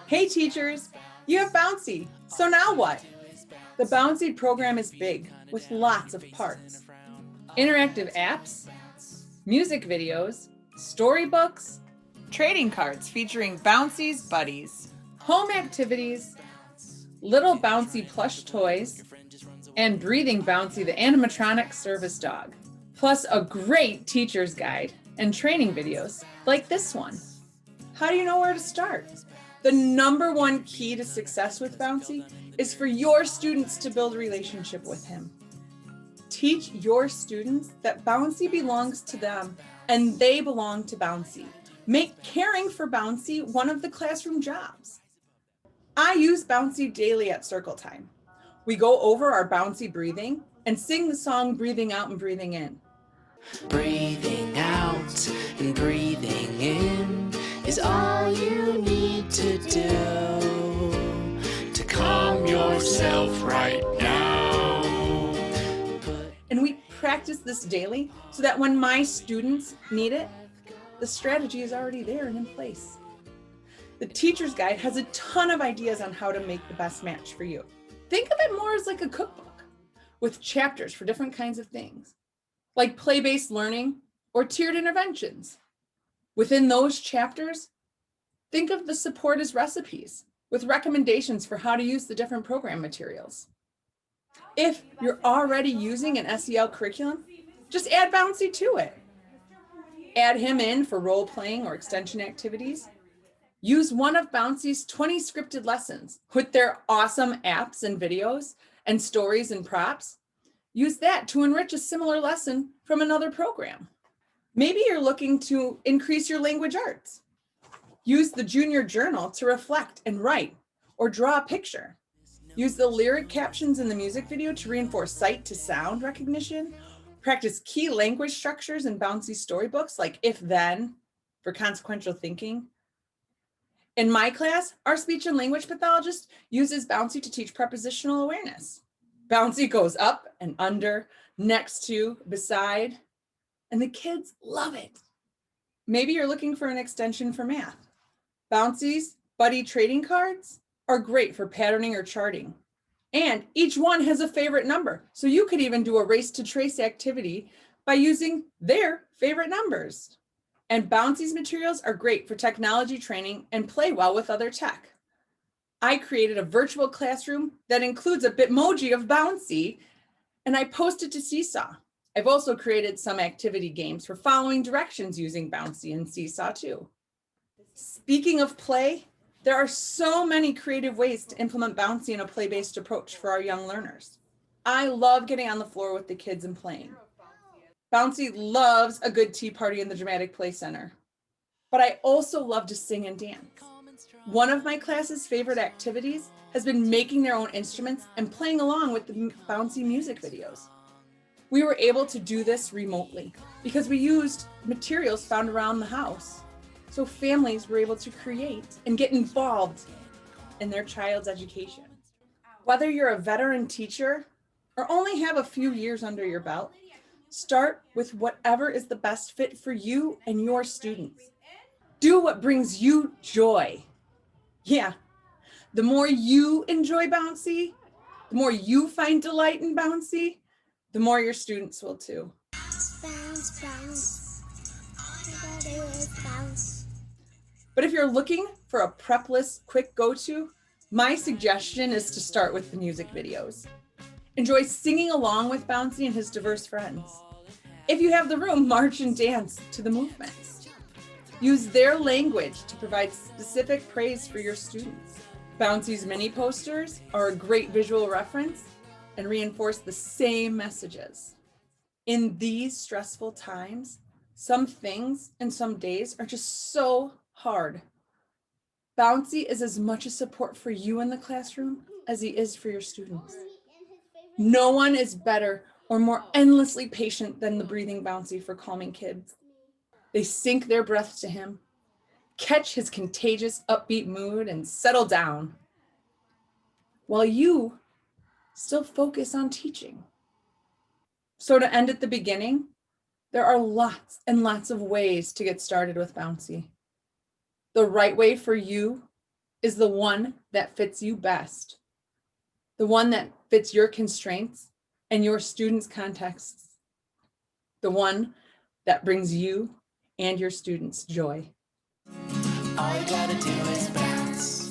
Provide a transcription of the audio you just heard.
Hey teachers, you have Bouncy, so now what? The Bouncy program is big with lots of parts. Interactive apps, music videos, storybooks, trading cards featuring Bouncy's buddies, home activities, little Bouncy plush toys, and Breathing Bouncy the animatronic service dog, plus a great teacher's guide and training videos like this one. How do you know where to start? The number one key to success with Bouncy is for your students to build a relationship with him. Teach your students that Bouncy belongs to them and they belong to Bouncy. Make caring for Bouncy one of the classroom jobs. I use Bouncy daily at circle time. We go over our Bouncy breathing and sing the song Breathing Out and Breathing In. Breathing out and breathing in is all you need to do to calm yourself right now. And we practice this daily so that when my students need it, the strategy is already there and in place. The teacher's guide has a ton of ideas on how to make the best match for you. Think of it more as like a cookbook with chapters for different kinds of things, like play-based learning or tiered interventions. Within those chapters, think of the support as recipes with recommendations for how to use the different program materials. If you're already using an SEL curriculum, just add Bouncy to it. Add him in for role-playing or extension activities. Use one of Bouncy's 20 scripted lessons with their awesome apps and videos and stories and props. Use that to enrich a similar lesson from another program. Maybe you're looking to increase your language arts. Use the junior journal to reflect and write or draw a picture. Use the lyric captions in the music video to reinforce sight to sound recognition. Practice key language structures in Bouncy storybooks like if then for consequential thinking. In my class, our speech and language pathologist uses Bouncy to teach prepositional awareness. Bouncy goes up and under, next to, beside, and the kids love it. Maybe you're looking for an extension for math. Bouncy's buddy trading cards are great for patterning or charting. And each one has a favorite number. So you could even do a race to trace activity by using their favorite numbers. And Bouncy's materials are great for technology training and play well with other tech. I created a virtual classroom that includes a Bitmoji of Bouncy, and I posted to Seesaw. I've also created some activity games for following directions using Bouncy and Seesaw too. Speaking of play, there are so many creative ways to implement Bouncy in a play-based approach for our young learners. I love getting on the floor with the kids and playing. Bouncy loves a good tea party in the Dramatic Play Center, but I also love to sing and dance. One of my class's favorite activities has been making their own instruments and playing along with the Bouncy music videos. We were able to do this remotely because we used materials found around the house. So families were able to create and get involved in their child's education. Whether you're a veteran teacher or only have a few years under your belt, start with whatever is the best fit for you and your students. Do what brings you joy. Yeah, the more you enjoy Bouncy, the more you find delight in Bouncy, the more your students will too. Bounce, bounce. Everybody was bounce. But if you're looking for a prepless, quick go-to, my suggestion is to start with the music videos. Enjoy singing along with Bouncy and his diverse friends. If you have the room, march and dance to the movements. Use their language to provide specific praise for your students. Bouncy's mini posters are a great visual reference and reinforce the same messages. In these stressful times, some things and some days are just so hard. Bouncy is as much a support for you in the classroom as he is for your students. No one is better or more endlessly patient than the Breathing Bouncy for calming kids. They sink their breath to him, catch his contagious upbeat mood, and settle down, while you still focus on teaching. So to end at the beginning, there are lots and lots of ways to get started with Bouncy. The right way for you is the one that fits you best, the one that fits your constraints and your students' contexts, the one that brings you and your students joy. All you gotta do is bounce.